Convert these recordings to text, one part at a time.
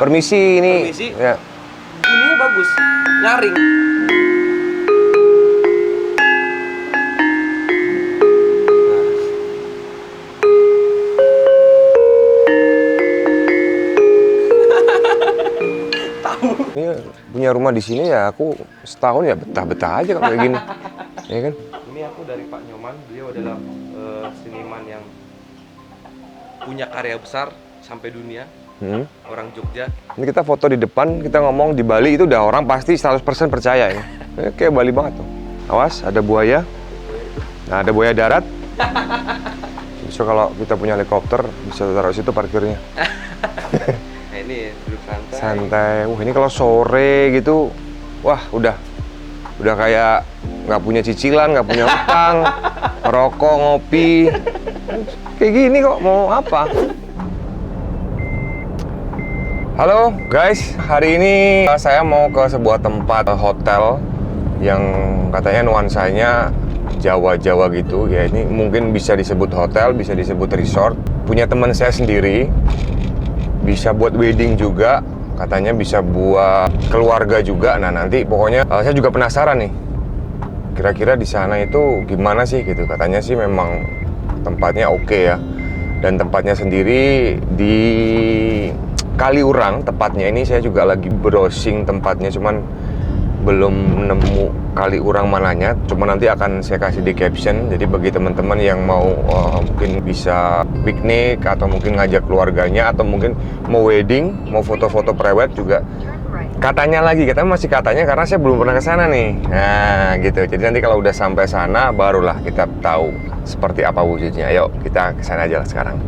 Permisi, ini. Permisi. Ya. Bunyinya bagus, nyaring. Tahu. Ini punya rumah di sini ya, aku setahun ya betah-betah aja kalau kayak gini. Ya kan? Ini aku dari Pak Nyoman, beliau adalah seniman yang punya karya besar sampai dunia. Orang Jogja. Ini kita foto di depan, kita ngomong di Bali itu udah orang pasti 100% percaya ini. Ini kayak Bali banget tuh. Awas, ada buaya. Nah, ada buaya darat. So kalau kita punya helikopter bisa taruh situ parkirnya. Nah ini duduk santai. Santai. Ini kalau sore gitu, wah udah kayak nggak punya cicilan, nggak punya utang, ngerokok, ngopi. Kayak gini kok, mau apa? Halo guys, hari ini saya mau ke sebuah tempat hotel yang katanya nuansanya Jawa-Jawa gitu. Ya ini mungkin bisa disebut hotel, bisa disebut resort. Punya teman saya sendiri, bisa buat wedding juga, katanya bisa buat keluarga juga. Nah nanti pokoknya saya juga penasaran nih, kira-kira di sana itu gimana sih gitu. Katanya sih memang tempatnya oke ya, dan tempatnya sendiri di Kaliurang tepatnya. Ini saya juga lagi browsing tempatnya, cuman belum nemu Kaliurang mananya. Cuma nanti akan saya kasih di caption. Jadi bagi teman-teman yang mau mungkin bisa piknik atau mungkin ngajak keluarganya atau mungkin mau wedding, mau foto-foto prewed juga. Katanya masih katanya karena saya belum pernah ke sana nih. Nah, gitu. Jadi nanti kalau udah sampai sana barulah kita tahu seperti apa wujudnya. Ayo kita ke sana aja lah sekarang.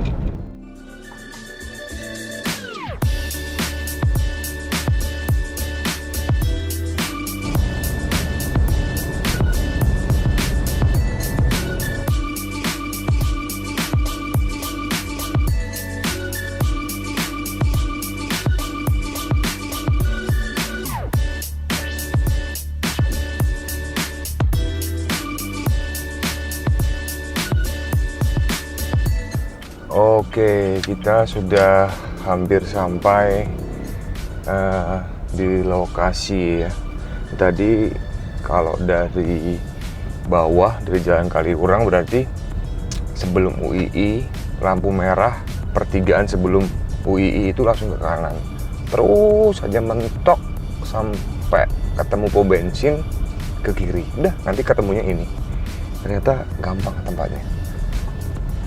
Oke, kita sudah hampir sampai di lokasi ya. Tadi kalau dari bawah, dari Jalan Kaliurang berarti sebelum UII, lampu merah, pertigaan sebelum UII itu langsung ke kanan. Terus aja mentok sampai ketemu pom bensin ke kiri. Udah, nanti ketemunya ini. Ternyata gampang tempatnya.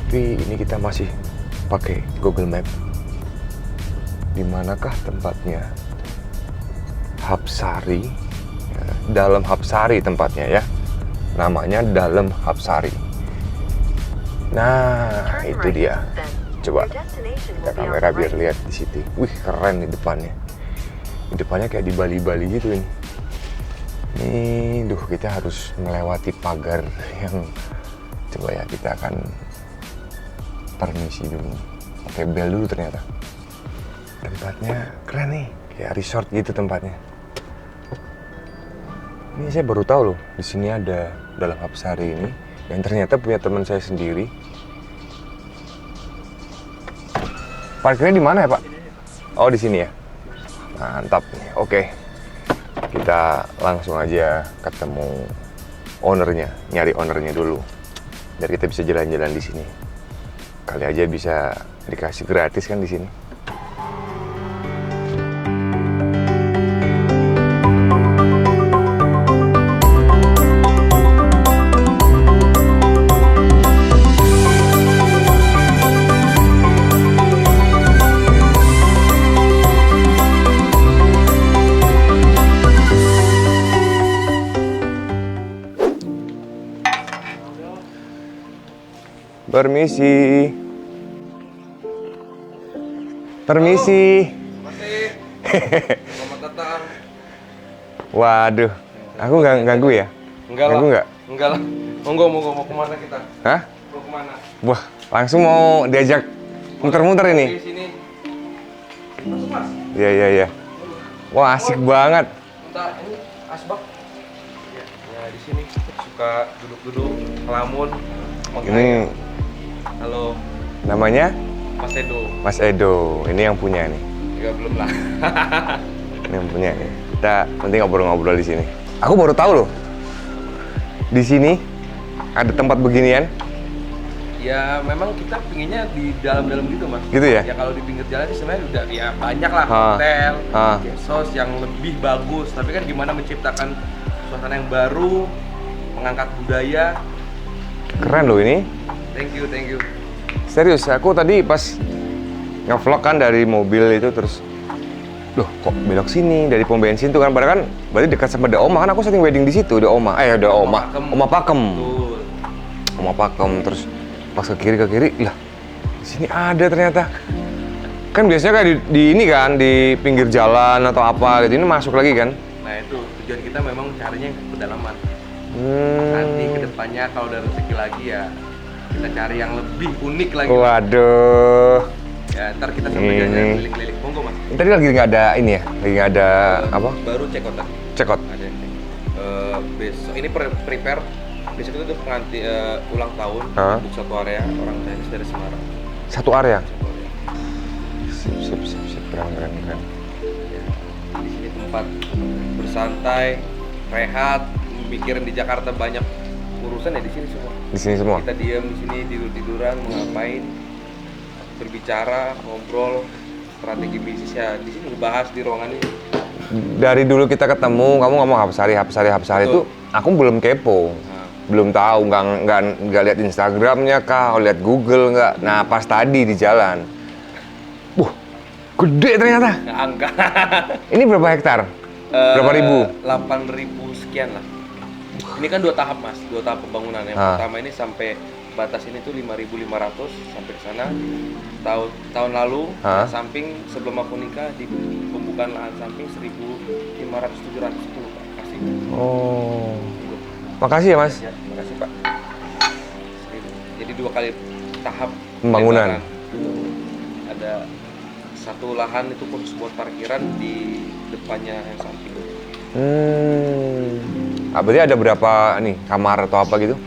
Tapi ini kita masih pakai Google Map. Di manakah tempatnya? Hapsari. Ya, dalam Hapsari tempatnya ya. Namanya Dalam Hapsari. Nah, itu dia. Coba kita kamera biar lihat di situ. Wih, keren nih depannya. Depannya kayak di Bali-Bali gitu ini. Ini, kita harus melewati pagar yang coba ya, kita akan permisi dulu, pakai bel dulu. Ternyata tempatnya keren nih, kayak resort gitu tempatnya. Ini saya baru tahu loh, di sini ada Dalam Hapsari ini, dan ternyata punya teman saya sendiri. Parkirnya di mana ya Pak? Oh di sini ya, mantap nih. Oke, kita langsung aja ketemu ownernya, nyari ownernya dulu, biar kita bisa jalan-jalan di sini. Kali aja bisa dikasih gratis kan di sini. Permisi. Permisi. Masih. Selamat datang. Waduh, aku nggak ganggu ya? Enggak Ganggu lah. nggak? Enggak lah. Monggo, mau kemana kita? Hah? Mau kemana? Wah, langsung mau diajak muter-muter ini? Di sini. Masuk Mas. Iya. Wah, asik banget. Minta ini asbak. Ya, di sini suka duduk-duduk, ngelamun. Ini Halo. namanya? Mas Edo. Mas Edo. Ini yang punya nih. Ya belum lah. Ini yang punya ya. Kita nanti ngobrol-ngobrol di sini. Aku baru tahu loh. Di sini ada tempat beginian. Ya memang kita pinginnya di dalam-dalam gitu mas. Gitu ya? Ya kalau di pinggir jalan sih sebenarnya udah ya banyak lah Ha. hotel, Ha. sos yang lebih bagus. Tapi kan gimana menciptakan suasana yang baru, mengangkat budaya. Keren loh ini. Thank you, thank you. Serius, aku tadi pas nge-vlog kan dari mobil itu terus loh kok belok sini dari pom bensin tuh kan padahal kan berarti dekat sama Da Oma kan aku sering wedding di situ Da Oma. Da Oma. Oma Pakem. Betul. Oma Pakem terus pas ke kiri lah di sini ada ternyata. Kan biasanya kayak di ini kan di pinggir jalan atau apa gitu. Ini masuk lagi kan. Nah itu tujuan kita memang carinya yang pedalaman. Hmm. Nanti kedepannya kalau ada rezeki lagi ya kita cari yang lebih unik lagi. Waduh. Ya ntar kita sampai Ini. jalan keliling-keliling. Monggo mas. Tadi lagi nggak ada ini ya, lagi nggak ada apa? Baru check out tadi. Check out. Ada yang besok ini prepare. Besok itu tuh ulang tahun Hah? untuk satu area orang Chinese dari Semarang. Satu area. Satu area. Sip. Keren. Ya, di sini tempat bersantai, rehat, mikirin di Jakarta banyak urusan ya di sini semua. Di sini semua. Kita diam di sini tiduran, mau ngapain, berbicara, ngobrol, strategi bisnis ya di sini dibahas di ruangan ini. Dari dulu kita ketemu, kamu ngomong Hapsari itu, Betul. aku belum kepo, Nah, belum tahu, nggak lihat Instagramnya kah, lihat Google nggak. Nah pas tadi di jalan, gede ternyata. nggak angka. Ini berapa hektar? Berapa ribu? 8.000 sekian lah. Ini kan 2 tahap mas, 2 tahap pembangunan. Yang pertama ini sampai batas ini tuh 5.500 sampai ke sana. Tahun lalu samping sebelum aku nikah di pembukaan lahan samping 1.500 700 itu Pak. Kasih. Oh, makasih ya mas. Ya, makasih Pak. Jadi 2 kali tahap Pembangunan. lebaran. Ada satu lahan itu khusus buat parkiran di depannya yang samping. Berarti ada berapa nih kamar atau apa gitu?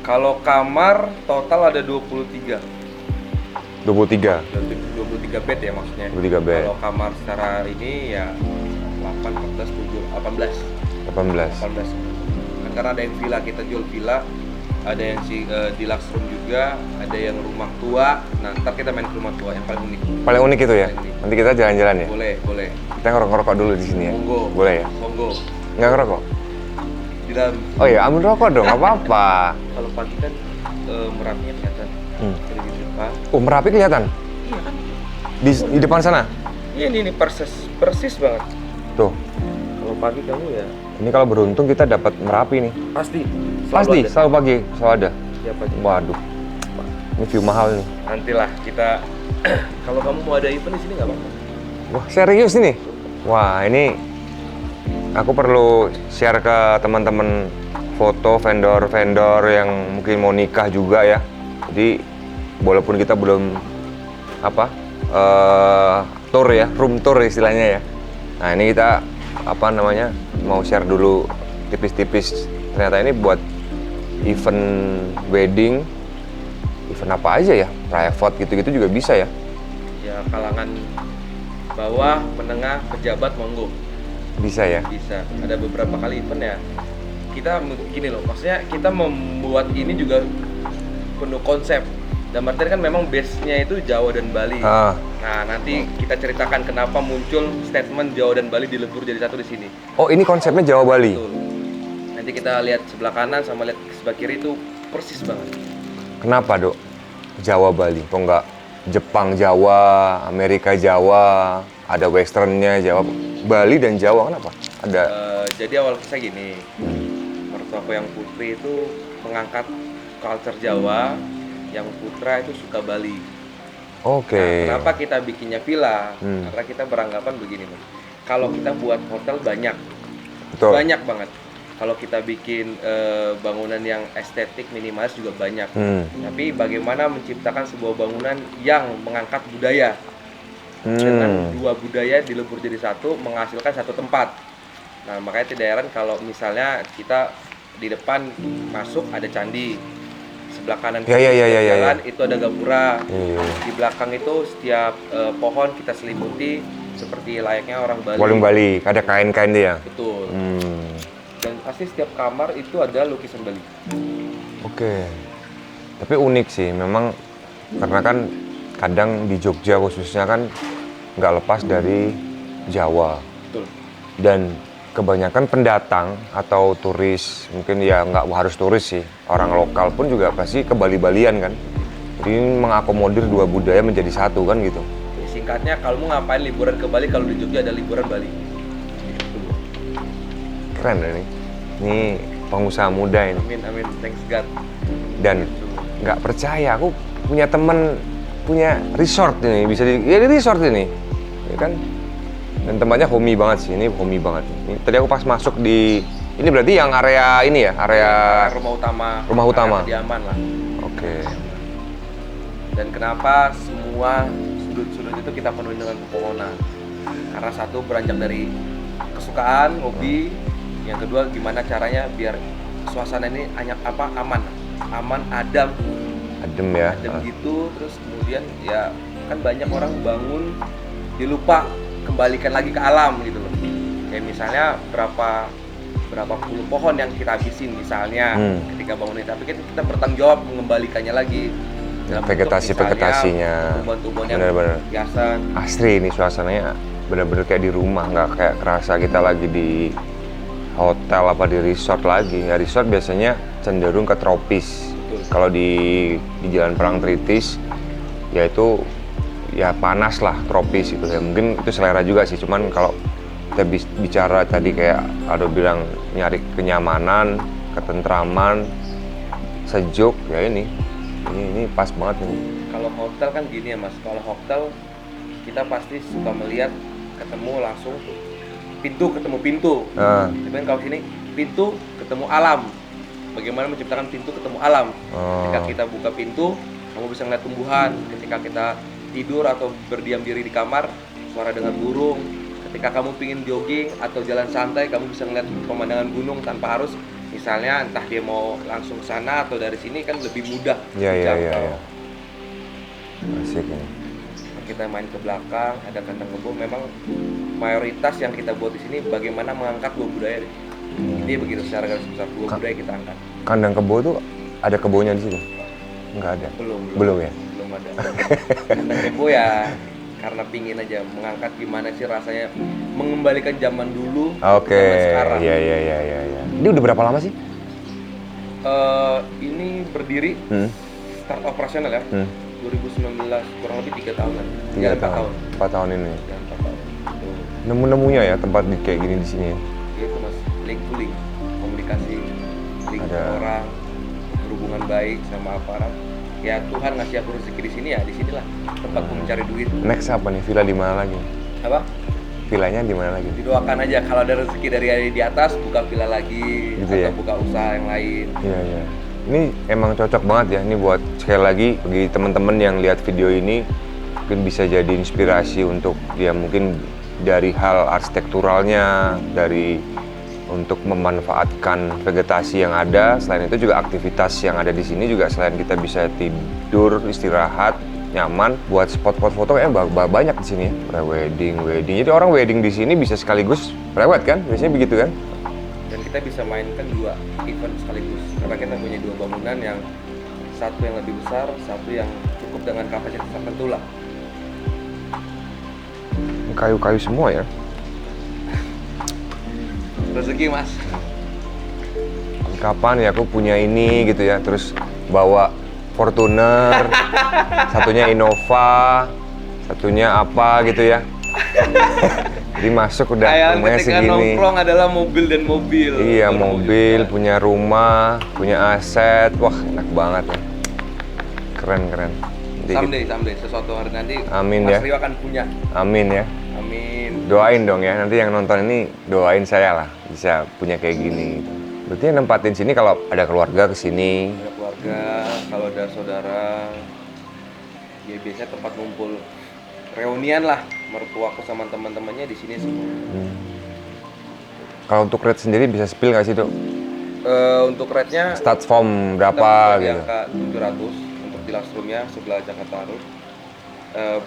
Kalau kamar total ada 23. 23. 23 bed ya maksudnya. 23 bed. Kalau kamar secara ini ya 8, 14, 7, 18. 18. 18. Kan karena ada yang villa, kita jual villa. Ada yang deluxe room juga, ada yang rumah tua. Nah, ntar kita main ke rumah tua yang paling unik. Paling unik itu ya? Paling unik. Nanti kita jalan-jalan ya? Boleh. Kita ngerokok dulu di sini ya? Monggo. Boleh ya? Monggo. Nggak ngerokok? Di dalam. Oh iya, ambil rokok dong, nggak apa-apa. Kalau pagi kan Merapinya kelihatan. Dari di depan. Oh, Merapi kelihatan? Iya kan? Di depan sana? Iya ini persis banget. Tuh, Kalau pagi kamu ya ini kalau beruntung kita dapat Merapi nih. pasti. Pasti, ada. selalu pagi, selalu ada. Siapa aja. Waduh, ini view mahal nih. Nantilah kita kalau kamu mau ada event di sini nggak apa-apa. Wah, serius ini? Wah, ini aku perlu share ke teman-teman foto vendor-vendor yang mungkin mau nikah juga ya. Jadi walaupun kita belum tour ya, room tour istilahnya ya. Nah ini kita mau share dulu tipis-tipis. Ternyata ini buat event wedding, event apa aja ya, private gitu-gitu juga bisa ya. Ya kalangan bawah, menengah, pejabat monggo. Bisa ya. Bisa. Ada beberapa kali event ya. Kita gini loh, maksudnya kita membuat ini juga penuh konsep. Dan artinya kan memang base-nya itu Jawa dan Bali. Ah. Nah, nanti kita ceritakan kenapa muncul statement Jawa dan Bali dilebur jadi satu di sini. Oh ini konsepnya Jawa Bali. Betul. Nanti kita lihat sebelah kanan sama lihat sebelah kiri itu persis banget. Kenapa dok? Jawa Bali, kok nggak Jepang Jawa, Amerika Jawa, ada Westernnya Jawa, Bali dan Jawa kenapa? Ada. Jadi awal kisah gini, mertuaku yang putri itu mengangkat culture Jawa, yang putra itu suka Bali. Oke. Nah, kenapa kita bikinnya villa? Hmm. Karena kita beranggapan begini, Mas. Kalau kita buat hotel banyak, Betul. banyak banget. Kalau kita bikin bangunan yang estetik minimalis juga banyak. Tapi bagaimana menciptakan sebuah bangunan yang mengangkat budaya dengan 2 budaya dilebur jadi satu, menghasilkan satu tempat. Nah makanya tidak heran kalau misalnya kita di depan masuk ada candi, sebelah kanan jalan itu ada gapura, di belakang itu setiap pohon kita selimuti seperti layaknya orang Bali. Warung Bali, ada kain-kain dia. Betul. Hmm. Dan pasti setiap kamar itu ada lukisan Bali. Oke. Tapi unik sih, memang karena kan kadang di Jogja khususnya kan nggak lepas dari Jawa. Betul. Dan kebanyakan pendatang atau turis, mungkin ya nggak harus turis sih, orang lokal pun juga pasti ke Bali-Balian kan. Jadi mengakomodir dua budaya menjadi satu kan gitu. Ya, singkatnya kalau mau ngapain liburan ke Bali, kalau di Jogja ada liburan Bali. Gitu. Keren ini. Ini pengusaha muda ini. Amin, amin. Thanks God. Dan nggak percaya, aku punya temen punya resort ini, bisa di resort ini, ya kan? Dan tempatnya homey banget sih, ini homey banget. Ini, tadi aku pas masuk di, ini berarti yang area ini ya, area rumah utama. Rumah utama. Area kediaman lah. Oke. Dan kenapa semua sudut-sudut itu kita penuhi dengan pepohonan? Karena satu beranjak dari kesukaan, hobi. Yang kedua gimana caranya biar suasana ini aman, adem ya. gitu. Terus kemudian ya kan banyak orang bangun dilupa kembalikan lagi ke alam gitu loh. Kayak misalnya berapa puluh pohon yang kita habisin misalnya ketika bangunin, tapi kan kita bertanggung jawab mengembalikannya lagi dalam vegetasinya, tumbuhan-tumbuhan yang bener-bener biasa. Asri ini suasananya bener-bener kayak di rumah, nggak kayak kerasa kita lagi di hotel apa di resort lagi. Ya resort biasanya cenderung ke tropis. Kalau di Jalan Perang Tritis yaitu ya panas lah, tropis gitu ya. Mungkin itu selera juga sih, cuman kalau kita bicara tadi kayak Aldo bilang nyari kenyamanan, ketentraman, sejuk, ya ini pas banget ini. Kalau hotel kan gini ya Mas, kalau hotel kita pasti suka melihat ketemu langsung pintu ketemu pintu. Tapi kalau sini pintu ketemu alam. Bagaimana menciptakan pintu ketemu alam? Ketika kita buka pintu, kamu bisa ngeliat tumbuhan. Ketika kita tidur atau berdiam diri di kamar, suara dengan burung. Ketika kamu pingin jogging atau jalan santai, kamu bisa ngeliat pemandangan gunung tanpa harus misalnya entah dia mau langsung ke sana atau dari sini, kan lebih mudah. Iya. Asik ini. Kita main ke belakang, ada kandang kebo. Memang mayoritas yang kita buat di sini bagaimana mengangkat dua budaya. Ini begitu secara garis besar dua budaya kita angkat. Kandang kebo tuh ada kebonya di situ? Enggak ada. Belum ya? Belum ada. Kandang kebo ya karena pingin aja mengangkat gimana sih rasanya mengembalikan zaman dulu Oke. zaman sekarang. Iya. Ini udah berapa lama sih? Ini berdiri start operasional ya. 2019, kurang lebih 3 tahunan. 4 tahun. 4 tahun ini. Ya, 4 tahun. Nemu-nemunya ya tempat kayak gini di sini. Itu Mas, link to link, komunikasi, link Ada. orang, berhubungan baik sama aparat. Ya Tuhan ngasih aku rezeki di sini ya, di sinilah tempatku mencari duit. Next apa nih? Villa di mana lagi? Apa? Villanya di mana lagi? Didoakan aja kalau ada rezeki dari di atas, buka villa lagi Gitu atau ya? buka usaha yang lain. Iya. Ini emang cocok banget ya. Ini buat sekali lagi bagi teman-teman yang lihat video ini mungkin bisa jadi inspirasi untuk ya mungkin dari hal arsitekturalnya, dari untuk memanfaatkan vegetasi yang ada. Selain itu juga aktivitas yang ada di sini juga selain kita bisa tidur, istirahat, nyaman, buat spot-spot foto banyak di sini ya. Pre-wedding. Jadi orang wedding di sini bisa sekaligus prewed kan? Biasanya begitu kan? Dan kita bisa mainkan 2 event sekaligus karena kita punya 2 bangunan, yang satu yang lebih besar, satu yang cukup dengan kapasitas tertentu lah. Kayu-kayu semua ya. Rezeki Mas. Kapan ya aku punya ini gitu ya, terus bawa Fortuner, satunya Innova, satunya apa gitu ya. Jadi masuk udah rumahnya ketika segini. nongkrong adalah mobil dan mobil. Iya, mobil, punya rumah, punya aset. Wah, enak banget ya. Keren. Someday, sesuatu hari nanti Amin Mas ya. Rio akan punya. Amin ya. Amin. Doain dong ya, nanti yang nonton ini doain saya lah bisa punya kayak gini. Berarti yang nempatin sini kalau ada keluarga kesini. Ada keluarga, kalau ada saudara, ya biasanya tempat ngumpul reunian lah, mertuaku sama teman-temannya di sini semua. Kalau untuk rate sendiri bisa spill nggak sih Dok? Untuk rate-nya Start from kita berapa buka di gitu? angka 700 untuk di Lastrumnya sebelah Jakarta Road.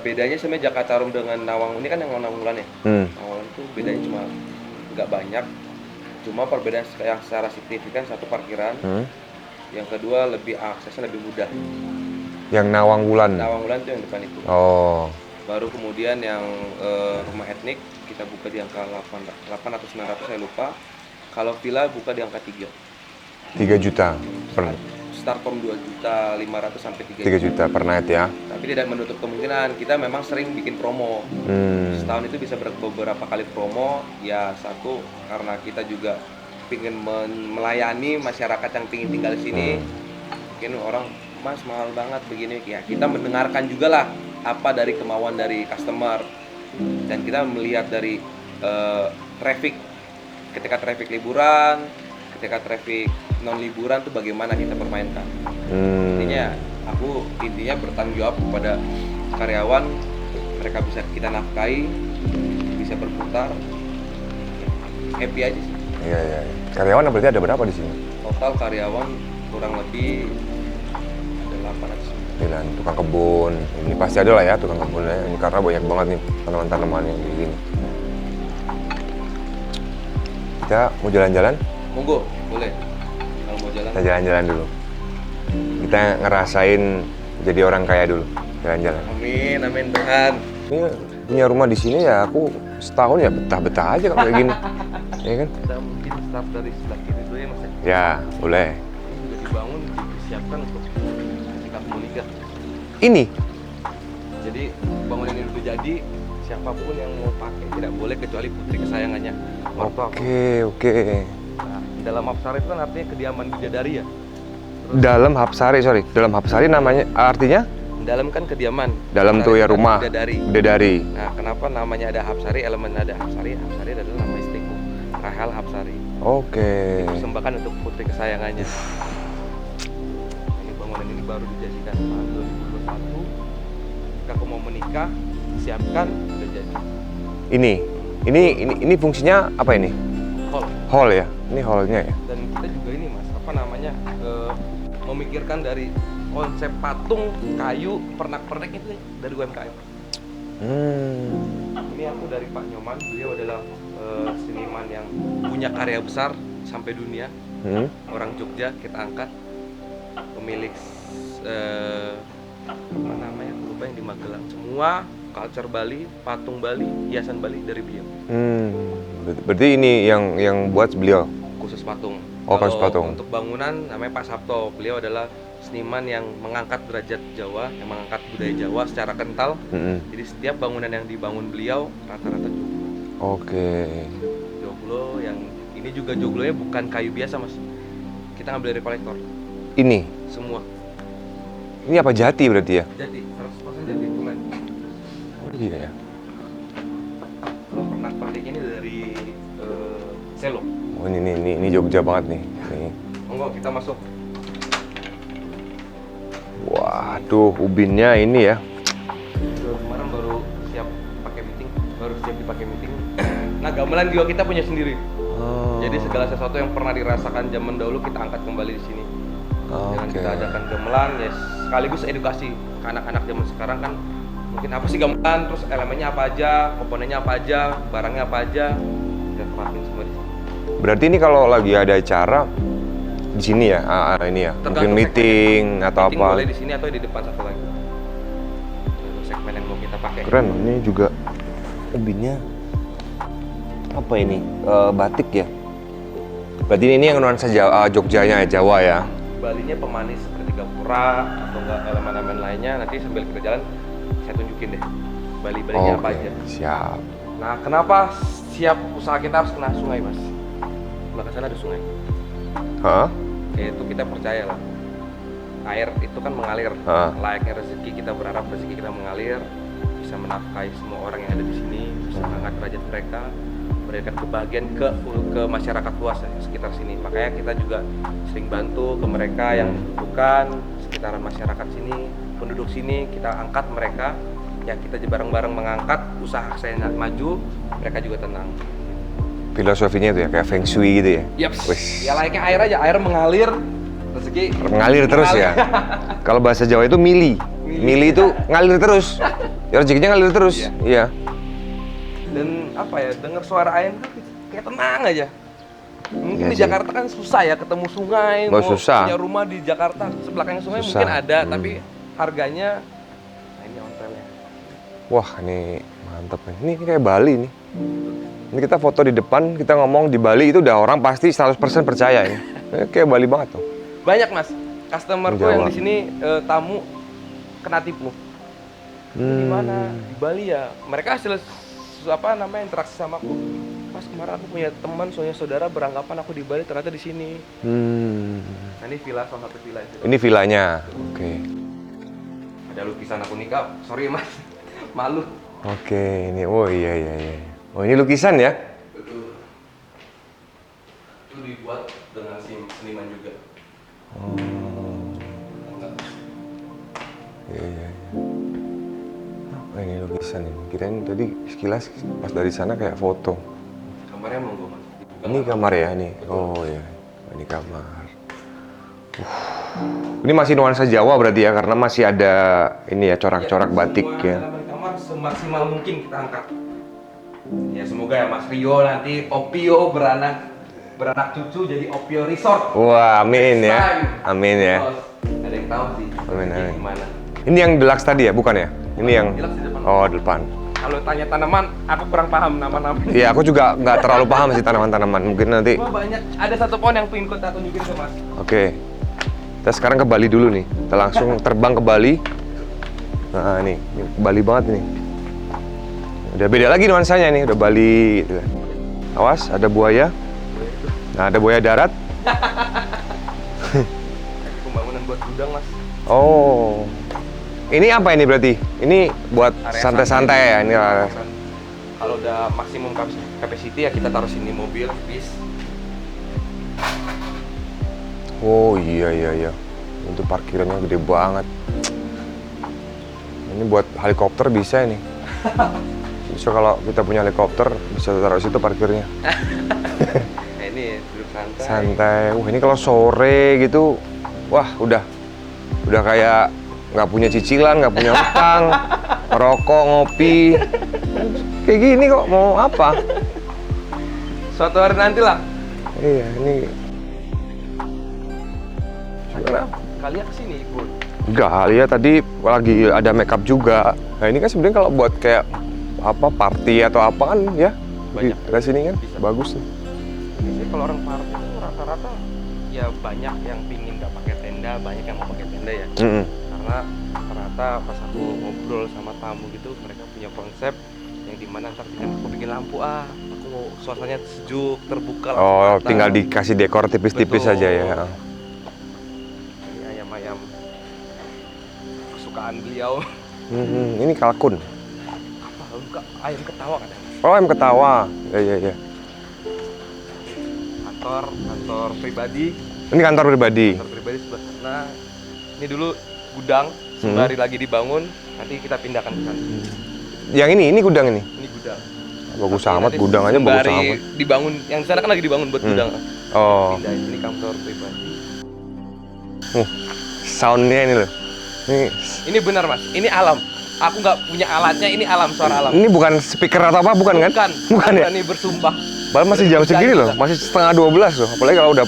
Bedanya sebenarnya Jakarta Room dengan Nawang ini kan yang Nawang Wulan ya. Nawang itu bedanya cuma nggak banyak, cuma perbedaan yang secara signifikan satu parkiran, yang kedua lebih aksesnya lebih mudah. Yang Nawang Wulan? Nawang Wulan itu yang depan itu. Oh. Baru kemudian yang rumah etnik kita buka di angka 8 atau 900 saya lupa. Kalau villa buka di angka 3. 3 juta per Start from 2.500.000 sampai 3 juta per night ya. Tapi tidak menutup kemungkinan, kita memang sering bikin promo. Setahun itu bisa beberapa kali promo. Ya satu, karena kita juga ingin melayani masyarakat yang ingin tinggal di sini. Mungkin orang, Mas mahal banget begini. Ya kita mendengarkan juga lah apa dari kemauan dari customer. Dan kita melihat dari traffic. Ketika traffic liburan, ketika traffic non liburan tuh bagaimana kita permainkan. Intinya bertanggung jawab kepada karyawan, mereka bisa kita nafkahi, bisa berputar, happy aja sih. Iya. Karyawan berarti ada berapa di sini? Total karyawan kurang lebih ada 800. Tukang kebun, ini pasti ada lah ya tukang kebunnya. Ini karena banyak banget nih tanaman-tanaman yang kayak gini. Kita mau jalan-jalan? Monggo, boleh. Kalau mau jalan. Kita jalan-jalan dulu. Kita ngerasain jadi orang kaya dulu, jalan-jalan. Amin Tuhan. Ini punya rumah di sini ya, aku setahun ya betah-betah aja kalau kayak gini. Ya kan? Kita mungkin start dari sebelah kiri dulu ya Mas. Ya, boleh. Ini juga dibangun, disiapkan untuk ketika kamu nikah. Ini? Jadi bangunan ini udah jadi, siapapun yang mau pakai tidak boleh kecuali putri kesayangannya. Oke. Nah, dalam Hapsari itu kan artinya kediaman bidadari ya. Dalam Hapsari namanya artinya? Dalam kan kediaman. Dalam tuh ya rumah. Bidadari. Nah, kenapa namanya ada Hapsari? Elemen ada Hapsari. Hapsari adalah nama istriku, Rahel Hapsari. Oke. Dipersembahkan untuk putri kesayangannya. Ini bangunan ini baru dijadikan tahun 2021. Ketika aku mau menikah, siapkan udah jadi. Ini fungsinya apa ini? Hall ya? Ini hallnya ya? Dan kita juga ini Mas, memikirkan dari konsep patung, kayu, pernak-pernik itu dari UMKM. Ini aku dari Pak Nyoman, beliau adalah seniman yang punya karya besar sampai dunia. Orang Jogja kita angkat, pemilik aku lupa yang di Magelang. Semua culture Bali, patung Bali, hiasan Bali dari beliau. Berarti ini yang buat beliau? Khusus patung. Khusus patung. Untuk bangunan namanya Pak Sabto. Beliau adalah seniman yang mengangkat derajat Jawa, yang mengangkat budaya Jawa secara kental. Jadi setiap bangunan yang dibangun beliau rata-rata joglo. Oke. Joglo yang ini juga joglonya bukan kayu biasa Mas. Kita ngambil dari kolektor. Ini? Semua. Ini apa jati berarti ya? Jati, 100% jati tulen. Oh iya ya. Kalau pernak-perniknya ini dari Selo. Oh ini Jogja banget nih. Monggo kita masuk. Waduh, ubinnya ini ya. Kemarin baru siap dipakai meeting. Nah, gamelan juga kita punya sendiri. Jadi segala sesuatu yang pernah dirasakan zaman dahulu kita angkat kembali di sini. Dengan kita adakan gamelan, ya sekaligus edukasi ke anak-anak zaman sekarang kan mungkin apa sih gamelan, terus elemennya apa aja, komponennya apa aja, barangnya apa aja, kita terapin semua di sini. Berarti ini kalau lagi ada acara di sini ya, ini ya, mungkin meeting atau meeting apa? Boleh di sini atau di depan satu lagi. Segmen yang mau kita pakai. Keren, ini juga ubinnya apa ini? Batik ya? Berarti ini yang nuansa Jogjanya ya, Jawa ya? Balinya pemanis seperti gapura atau enggak elemen-elemen lainnya. Nanti sambil kita jalan saya tunjukin deh Bali-Balinya apa aja. Siap. Nah, kenapa siap usaha kita harus kena sungai, Mas? Belakang sana ada sungai. Itu kita percaya lah. Air itu kan mengalir. Layaknya rezeki, kita berharap rezeki kita mengalir, bisa menafkahi semua orang yang ada di sini, bisa mengangkat derajat mereka, memberikan kebahagiaan ke masyarakat luas ya, sekitar sini. Makanya kita juga sering bantu ke mereka yang membutuhkan, sekitaran masyarakat sini, penduduk sini, kita angkat mereka. Ya kita bareng-bareng mengangkat, usaha saya maju, mereka juga tenang. Filosofinya itu ya, kayak Feng Shui gitu ya? Ya layaknya air aja, air mengalir, rezeki mengalir terus ya? Kalau bahasa Jawa itu mili. Mili itu ngalir terus. Ya, rezekinya ngalir terus. Iya. Dan apa ya, dengar suara air tuh kayak tenang aja. Mungkin Iya di sih. Jakarta kan susah ya ketemu sungai, Oh, mau susah. punya rumah di Jakarta sebelahnya sungai Susah. mungkin ada, tapi harganya nah ini ontelnya. Wah, ini mantep nih. Ini kayak Bali nih. Ini kita foto di depan, kita ngomong di Bali itu udah orang pasti 100% percaya ini. Ini kayak Bali banget tuh. Banyak mas, customerku yang Menjawab. di sini tamu kena tipu. Di mana? Di Bali ya. Mereka hasil apa namanya interaksi sama aku. Mas, kemarin aku punya teman, soalnya saudara beranggapan aku di Bali, ternyata di sini. Nah, ini villa, salah satu villa itu. Ini villanya. Oke. Ada lukisan aku nikah. Sorry mas, malu. Oke, ini. Oh iya iya iya. Oh, ini lukisan ya? Betul. Itu dibuat dengan seniman juga. Oh. Iya iya iya. Oh, ini lukisan ini. Kirain tadi sekilas pas dari sana kayak foto. Kamarnya monggo mas. Ini kamar ya ini. Oh iya. Ini kamar. Ini masih nuansa Jawa berarti ya, karena masih ada ini ya corak-corak batik semua ya. halaman kamar semaksimal mungkin kita angkat. Ya semoga ya Mas Rio nanti Opio beranak cucu jadi Opio Resort. Wah, amin ya. Time. Amin ya. Ada yang tahu sih. Amin, Jadi amin. Gimana? Ini yang deluxe tadi ya, bukan ya? Ini yang Deluxe di depan. oh depan. Kalau tanya tanaman, aku kurang paham nama-namanya. Iya, aku juga nggak terlalu paham sih tanaman-tanaman. Mungkin nanti. Cuma banyak. Ada satu pohon yang pengen kita tunjukin ke Mas. Oke. Kita sekarang ke Bali dulu nih. Kita langsung terbang ke Bali. Nah, ini Bali banget nih. Udah beda lagi nuansanya nih, udah Bali gitu. Awas, ada buaya. Nah, ada buaya darat. Pembangunan buat gudang Mas. Oh. Ini apa ini berarti? Ini buat Area santai-santai ya ini. Kalau udah maksimum capacity ya kita taruh sini mobil, bis. Oh iya iya iya. Untuk parkirannya gede banget. Ini buat helikopter bisa ini. So kalau kita punya helikopter bisa taruh situ parkirnya. Nah ini duduk santai. Santai. Wah, ini kalau sore gitu, wah udah kayak nggak punya cicilan, nggak punya utang, rokok, ngopi, kayak gini kok mau apa? Suatu hari nanti lah. Iya, ini Akhirnya kalian kesini ikut. enggak, ya tadi lagi ada makeup juga. Nah ini kan sebenarnya kalau buat kayak apa party atau apa kan ya Banyak. di sini kan Bisa. bagus nih. Biasanya kalau orang party itu rata-rata ya banyak yang pingin nggak pakai tenda, banyak yang mau pakai tenda ya. Mm-mm. Karena rata pas aku ngobrol sama tamu gitu, mereka punya konsep yang dimana ntar aku bikin lampu aku mau suasananya sejuk, terbuka. langsung Oh, mata. tinggal dikasih dekor tipis-tipis Betul. aja ya. Ini ayam-ayam kesukaan beliau. Ini kalkun. Apa? Enggak, ayam ketawa kan? Oh, em ketawa. Ya ya ya. Kantor pribadi. Ini kantor pribadi. Kantor pribadi sebelah sana. Ini dulu gudang, sembari lagi dibangun, nanti kita pindahkan ke sana. Yang ini gudang ini. Ini gudang. Bagus Tapi amat nanti gudang aja bagus sembari amat. dibangun, yang sana kan lagi dibangun buat gudang. Oh, Pindah ini kantor pribadi. soundnya ini loh. Ini benar mas, ini alam. Aku nggak punya alatnya, ini alam, suara alam. Ini bukan speaker atau apa, bukan kan? Bukan ya? Ini bersumpah. Padahal masih jam segini loh, masih setengah 12 loh. Apalagi kalau udah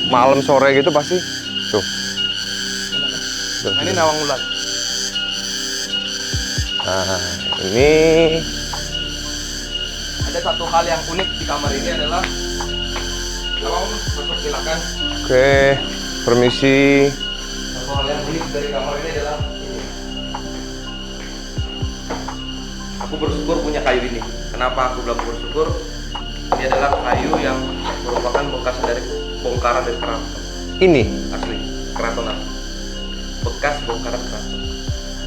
malam sore gitu pasti. Tuh. Nah, ini nawang wulan. Nah, ini Ada satu hal yang unik di kamar ini adalah, tolong masuk silakan. oke, permisi. Satu hal yang unik dari kamar ini adalah ini. Aku bersyukur punya kayu ini. Kenapa aku bilang bersyukur? Ini adalah kayu yang merupakan bekas dari bongkaran dari keraton. Ini. Asli, keraton asli. Bekas bongkaran keraton.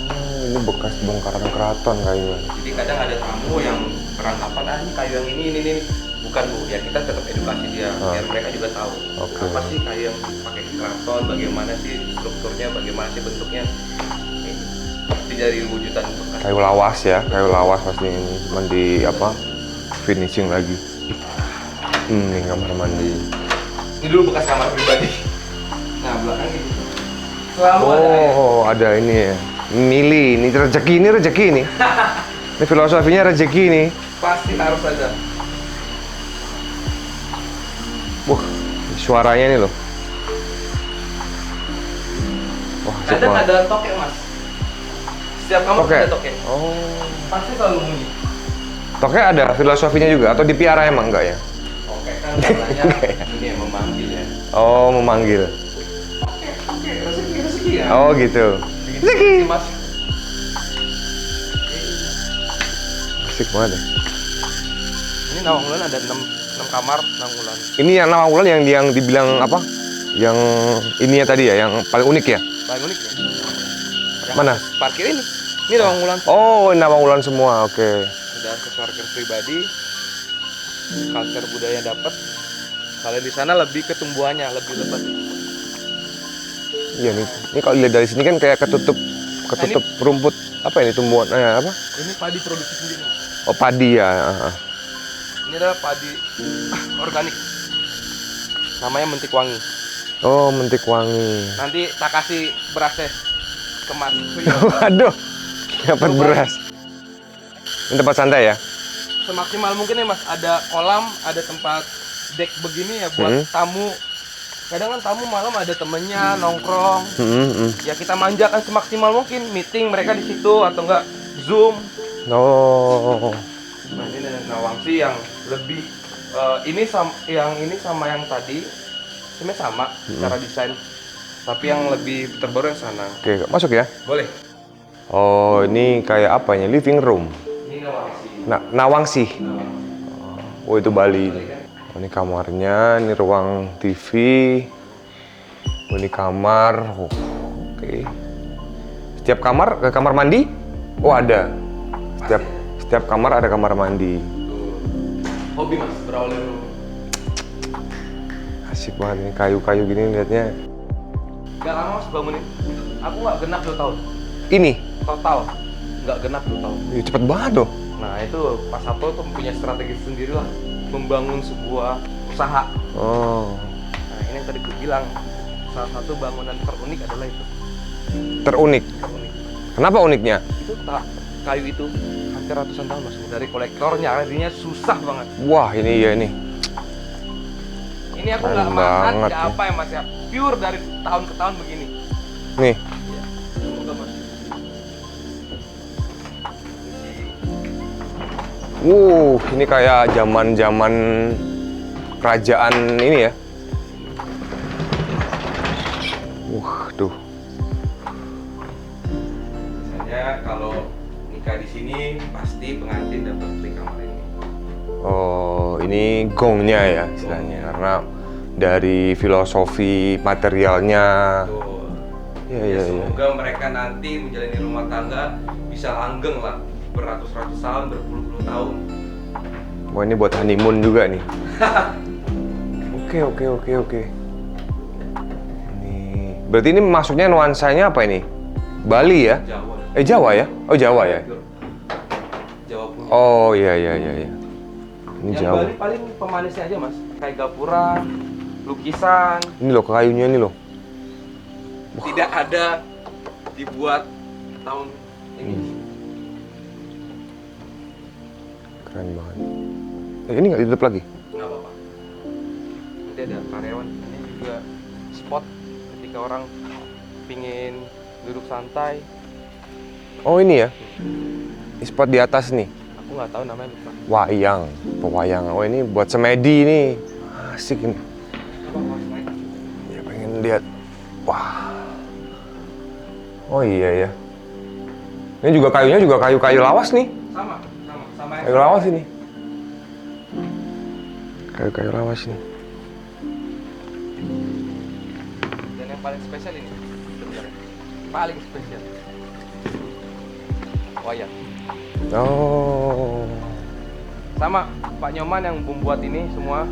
Oh, ini bekas bongkaran keraton kayaknya. Jadi kadang ada tamu yang beranggapan ini kayu yang ini. Bukan bu, ya kita tetap edukasi dia biar mereka juga tahu Oke. apa sih kayu yang pakai keraton, bagaimana sih strukturnya, bagaimana sih bentuknya. Ini dari wujudan bekas. Kayu lawas ya, kayu lawas pasti ini. Cuman di apa? Finishing lagi. Ini kamar mandi. Ini dulu bekas kamar pribadi. Nah belakang gitu. Selalu ada air. Oh, ada ini ya. Milih, ini rezeki ini. Ini filosofinya rezeki nih. Pasti harus ada. Wah, suaranya ini loh. Wah, asik Kadang banget. ada toke mas. Setiap kamar Toke? ada toke. Oh. Pasti selalu bunyi. Toke ada filosofinya juga atau dipiara emang enggak ya? Toke kan katanya ini yang memanggil ya. Oh, memanggil. Oke, rezeki ya. Oh, gitu. Rezeki mas. Asik banget ya. Ini Nawangwulan ada 6 kamar Nawangwulan. Ini yang nama Wulan yang dibilang apa? Yang ininya tadi ya, yang paling unik ya? Paling unik ya. Yang Mana? Parkir ini. Ini Nawangwulan. Oh, nama Wulan semua. Oke. Udah ke parkir pribadi. Culture budaya dapat. Kalau di sana lebih ke tumbuhannya, lebih lebat. Iya nih. Ini kalau dilihat dari sini kan kayak ketutup rumput. Apa ini tumbuhan? Apa? Ini padi produksi sendiri. Oh, padi ya. Ini adalah padi organik. Namanya mentik wangi. Oh, mentik wangi. Nanti tak kasih berasnya kemas. Waduh, dapat beras. Ini tempat santai ya? Semaksimal mungkin ya mas, ada kolam, ada tempat deck begini ya buat tamu. Kadang kan tamu malam ada temennya nongkrong. Ya kita manjakan semaksimal mungkin, meeting mereka di situ atau enggak Zoom. Oh. Nah ini Nawangsi yang lebih yang ini sama yang tadi sebenarnya sama secara desain, tapi yang lebih terbaru yang sana. Oke, masuk ya? Boleh. Oh, ini kayak apa ini? Living room. Ini Nawangsi. Nawangsi. Oh, itu Bali. Oh, ini kamarnya, ini ruang TV. Oh, ini kamar. Oh, oke. Setiap kamar ke kamar mandi? Oh, ada. Setiap kamar ada kamar mandi. Tuh. Hobi mas, berawal dari rumah. Asik banget ini kayu-kayu gini lihatnya. Gak lama mas bangunin. Aku nggak genap 2 tahun. Ini, Total. Nggak genap 2 tahun. cepet banget loh. Nah itu Pak Sabto tuh punya strategi sendiri lah. Membangun sebuah usaha. Oh, Nah ini yang tadi gue bilang. Salah satu bangunan terunik adalah itu. terunik. Terunik. Kenapa uniknya? Itu kayu itu hampir ratusan tahun mas. Dari kolektornya artinya susah banget. Wah, ini ya ini. Ini aku Keren nggak makan, banget nggak ya. apa ya mas ya. Pure dari tahun ke tahun begini. Nih. Ya. Semoga mas. Ini kayak zaman-zaman kerajaan ini ya. Tuh. Biasanya kalau nikah di sini pasti pengantin dapat di kamar ini. Oh, ini gongnya ya istilahnya karena dari filosofi materialnya. Tuh. Iya, Ya, iya, iya. semoga mereka nanti menjalani rumah tangga bisa langgeng lah beratus-ratus tahun, berpuluh-puluh tahun. Wah, ini buat honeymoon juga nih. Oke. Ini berarti ini masuknya nuansanya apa ini? Bali ya? Jawa. Jawa ya? Oh, Jawa ya? Jawa punya. Oh, iya. Ini Yang Jawa. Bali paling pemanisnya aja mas, kayak gapura, lukisan. Ini loh kayunya ini loh. Tidak ada dibuat tahun ini. Keren banget. Ini nggak ditutup lagi? Nggak apa-apa. Nanti ada karyawan. Ini juga spot ketika orang pingin duduk santai. Oh, ini ya? Ini spot di atas nih. Aku nggak tahu namanya lupa. Pewayang. Oh, ini buat semedi nih. Asik ini. Apa maksudnya? Ya pengen lihat. Wah. Oh iya ya. Ini juga kayunya juga kayu lawas nih. Sama yang Kayu lawas ini. Kayu lawas ini. Dan yang paling spesial ini sebenarnya. Paling spesial. Wayang. Oh. Sama Pak Nyoman yang membuat ini semua.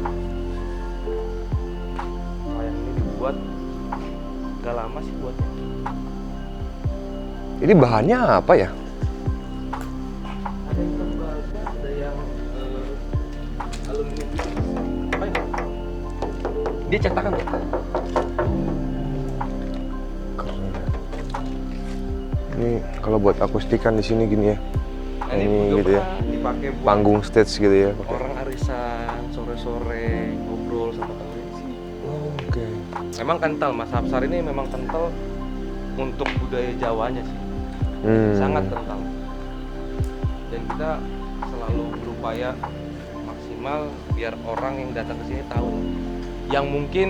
Wayang ini dibuat gak lama sih buatnya. Ini bahannya apa ya? Ada yang tembaga, ada yang aluminium. Apa ini? Dia cetakan tuh. Ini Ini kalau buat akustikan di sini gini ya. Nah, Ini juga gitu ya. pernah dipakai buat Panggung stage gitu ya. pakai. orang arisan sore-sore ngobrol sama temen sih. Oh, oke. Memang kental, Mas Hapsar ini memang kental untuk budaya Jawanya sih. Sangat kental. Dan kita selalu berupaya maksimal biar orang yang datang ke sini tahu. Yang mungkin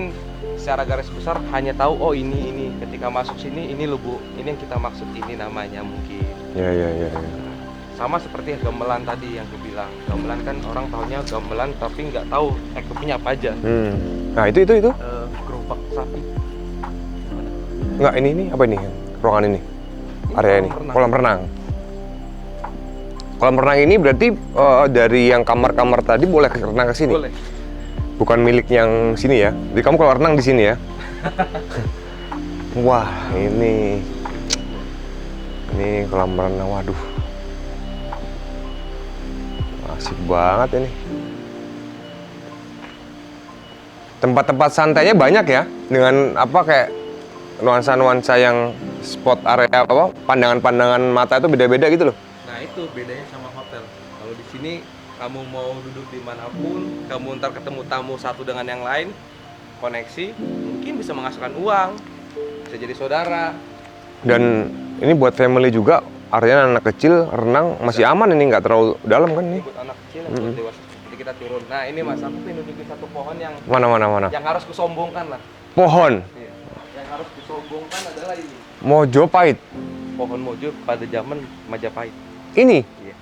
secara garis besar hanya tahu oh ini ketika masuk sini ini loh Bu, ini yang kita maksud ini namanya mungkin. Ya. Sama seperti gamelan tadi yang gue bilang. Gamelan kan orang taunya gamelan tapi nggak tahu equipnya apa aja. Nah, itu. Gerobak sapi. Enggak, ini apa ini? Ruangan ini. Area ini. Kolam renang. Kolam renang ini berarti dari yang kamar-kamar tadi boleh renang ke sini? Boleh. Bukan milik yang sini ya. Jadi kamu kalau renang di sini ya. Wah, ini kolam renang. Waduh. Asik banget ini. Tempat-tempat santainya banyak ya. Dengan apa kayak nuansa-nuansa yang spot area apa pandangan-pandangan mata itu beda-beda gitu loh. Nah itu bedanya sama hotel. Kalau di sini kamu mau duduk dimanapun, kamu ntar ketemu tamu satu dengan yang lain, koneksi, mungkin bisa menghasilkan uang, bisa jadi saudara. Dan ini buat family juga, artinya anak kecil renang masih aman ini, nggak terlalu dalam kan ini. Buat anak kecil, buat dewasa. Jadi kita turun. Nah ini Mas, aku pengen nunjukin satu pohon yang Mana. yang harus kusombongkan lah. Pohon Iya. Yang harus disombongkan adalah ini. Mojopahit. Pohon mojo pada zaman Majapahit. Ini. Iya.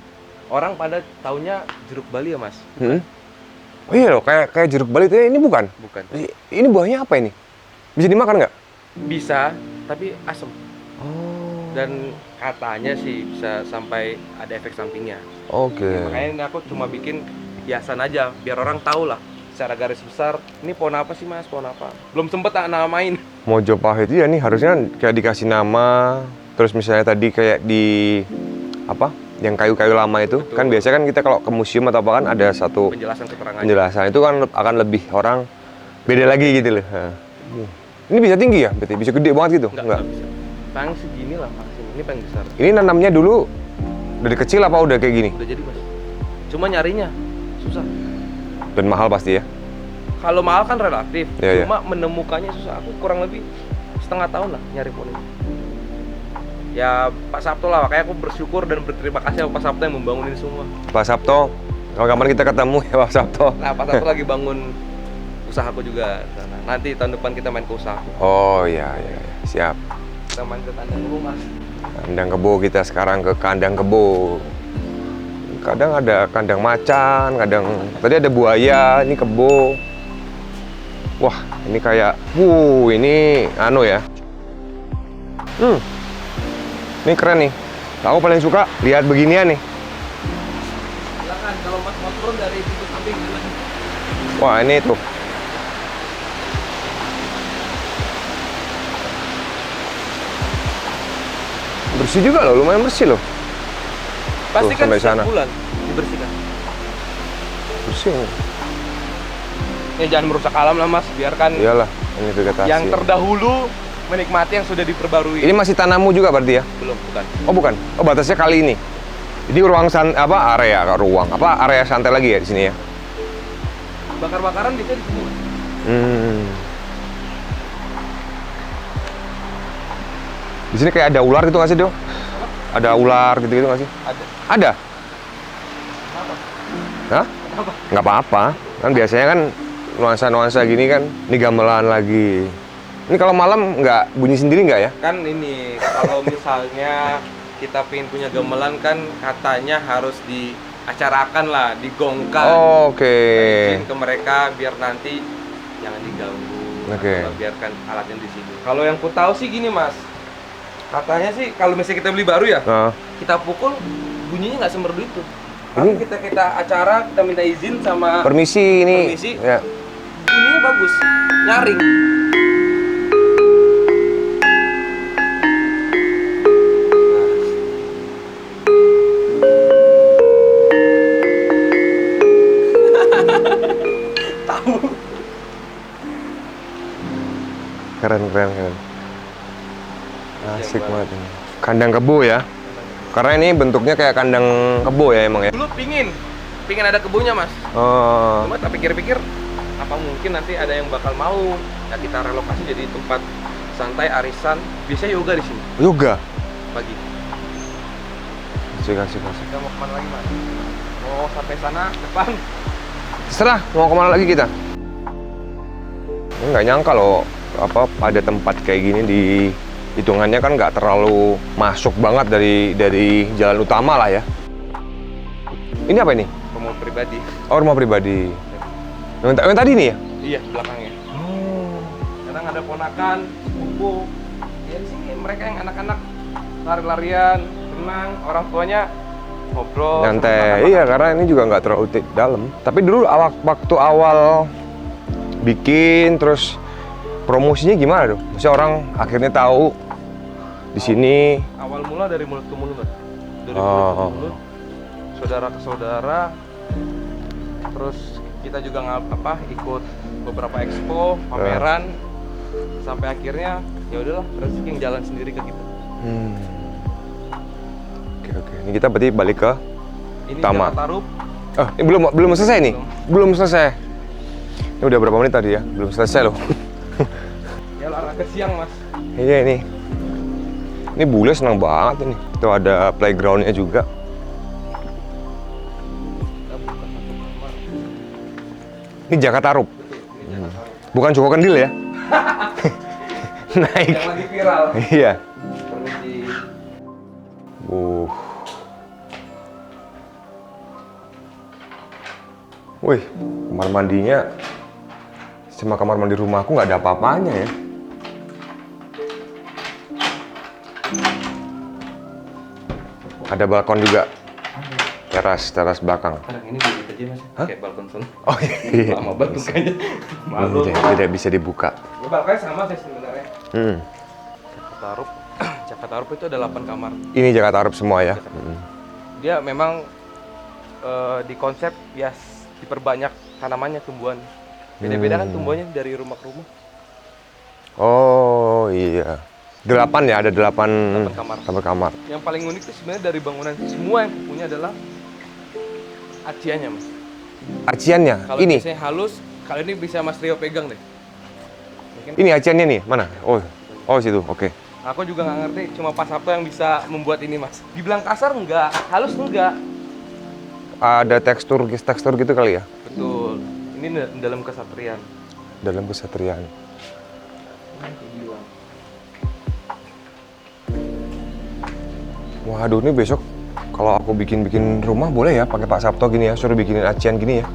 Orang pada taunya jeruk Bali ya Mas? Oh iya loh, kayak jeruk Bali itu ini bukan? Bukan. Ini buahnya apa ini? Bisa dimakan nggak? Bisa, tapi asam. Oh. Dan katanya sih bisa sampai ada efek sampingnya. Oke. Makanya ini aku cuma bikin hiasan aja biar orang tahu lah secara garis besar ini pohon apa sih Mas, pohon apa. Belum sempet namain. Mojopahit ya nih harusnya kayak dikasih nama. Terus misalnya tadi kayak di apa? Yang kayu-kayu lama itu. Betul. Kan biasanya kan kita kalau ke museum atau apa kan ada satu Penjelasan keterangan. penjelasan itu kan akan lebih orang beda lagi gitu loh. Nah. Ini bisa tinggi ya? Berarti bisa gede banget gitu? Enggak bisa. Paling segini lah maksimum. Ini paling besar. Ini nanamnya dulu dari kecil apa udah kayak gini? Udah jadi Mas. Cuma nyarinya susah. Dan mahal pasti ya? Kalau mahal kan relatif. Iya, Cuma menemukannya susah. Aku kurang lebih setengah tahun lah nyari pohon ini. Ya Pak Sabto lah, makanya aku bersyukur dan berterima kasih sama Pak Sabto yang membangun ini semua. Pak Sabto, kapan kita ketemu ya Pak Sabto? Nah Pak Sabto lagi bangun usahaku juga. Nah, nanti tahun depan kita main ke usahaku. Oh iya, siap. Kita main ke kandang kebo Mas. Kandang kebo, kita sekarang ke kandang kebo. Kadang ada kandang macan, kadang tadi ada buaya, ini kebo. Wah, ini kayak, ini anu ya. Ini keren nih. Aku paling suka lihat beginian nih. Silakan kalau Mas mau turun dari pintu samping silakan. Wah, ini tuh. Bersih juga loh, lumayan bersih loh. Pasti kan sampai setiap sana. bulan dibersihkan. Bersih. Ya jangan merusak alam lah Mas, biarkan Iyalah, ini vegetasi. yang terdahulu menikmati yang sudah diperbarui. Ini masih tanammu juga berarti ya? Belum, bukan. Oh bukan. Oh batasnya kali ini. Jadi ruang area santai lagi ya di sini ya. Bakar-bakaran bisa di sini Mas. Di sini kayak ada ular gitu nggak sih, Do? Ada ular gitu-gitu nggak sih? Ada. Ada? Kenapa? Hah? Kenapa? Nggak apa-apa. Kan biasanya kan nuansa-nuansa gini kan, ini gamelan lagi. Ini kalau malam nggak bunyi sendiri nggak ya? Kan ini kalau misalnya kita pengen punya gamelan kan katanya harus diacarakan lah, digongkan. Oke. Izin ke mereka biar nanti jangan diganggu. Oke. Atau biarkan alatnya di sini. Kalau yang ku tahu sih gini Mas, katanya sih kalau misalnya kita beli baru ya, Nah, kita pukul bunyinya nggak semerdu itu. Tapi kita acara, kita minta izin sama permisi ini. Permisi. Ya. bunyinya bagus, nyaring. Tahu. Keren. Asik Yang banget ini. Kandang kebo ya. Karena ini bentuknya kayak kandang kebo ya emang ya. Dulu pingin ada kebunnya mas. Oh. Cuma tak pikir-pikir, apa mungkin nanti ada yang bakal mau? Ya kita relokasi jadi tempat santai, arisan. Biasanya yoga di sini Yoga. pagi. Kasih. Kita mau kemana lagi mas? Mau sampai sana depan? Terserah mau kemana lagi kita. Nggak nyangka loh apa ada tempat kayak gini di hitungannya kan nggak terlalu masuk banget dari jalan utama lah ya. Ini apa ini? Rumah pribadi. Oh, rumah pribadi. Yang tadi nih ya? Iya, belakangnya. Kadang ada ponakan, sepupu. Ya di sini mereka yang anak-anak lari-larian, renang, orang tuanya ngobrol. Nyantai. Iya, karena ini juga nggak terlalu dalam. Tapi dulu waktu awal bikin terus promosinya gimana tuh? Maksudnya orang akhirnya tahu di sini. Awal mula dari mulut ke mulut. Dari Oh. mulut ke mulut, saudara ke saudara. Terus kita juga ikut beberapa expo, pameran, sampai akhirnya ya udahlah rezeki yang jalan sendiri ke kita. Oke. Ini kita berarti balik ke Ini Tama. Jakarta Rup. Oh, ini belum selesai nih? Belum selesai. Ini udah berapa menit tadi ya? Belum selesai loh. Ya olahraga siang mas. Iya ini. Ini bule senang banget ini. Tuh ada playgroundnya juga. Ini Jakarta Rup. Bukan Joko Kendil ya? Naik. Yang lagi viral. Iya. Permisi. Wih, kamar mandinya sama kamar mandi rumahku nggak ada apa-apanya ya. Ada balkon juga. Teras belakang. Kadang ini boleh aja mas. Kayak balkon sana. Oh iya. Lama banget bukanya. Malu. Tidak bisa dibuka. Ya, balkonnya sama sih sebenarnya. Jakarta Rup. Jakarta Rup itu ada 8 kamar. Ini Jakarta Rup semua ya. Dia memang di konsep ya diperbanyak tanamannya, tumbuhan. Beda-beda kan tumbuhannya dari rumah ke rumah. Oh iya. 8 ya, ada 8 kamar. Yang paling unik itu sebenarnya dari bangunan semua yang punya adalah aciannya mas. Aciannya? Kalau Ini? biasanya halus, kali ini bisa mas Rio pegang deh. Mungkin Ini aciannya nih, mana? Oh situ, oke. aku juga nggak ngerti, cuma Pak Sabto yang bisa membuat ini mas. Dibilang kasar enggak, halus enggak. Ada tekstur gitu kali ya? Betul, ini dalam kesatrian. Dalam kesatrian. Waduh, ini besok kalau aku bikin rumah boleh ya pakai Pak Sabto gini ya, suruh bikinin acian gini ya.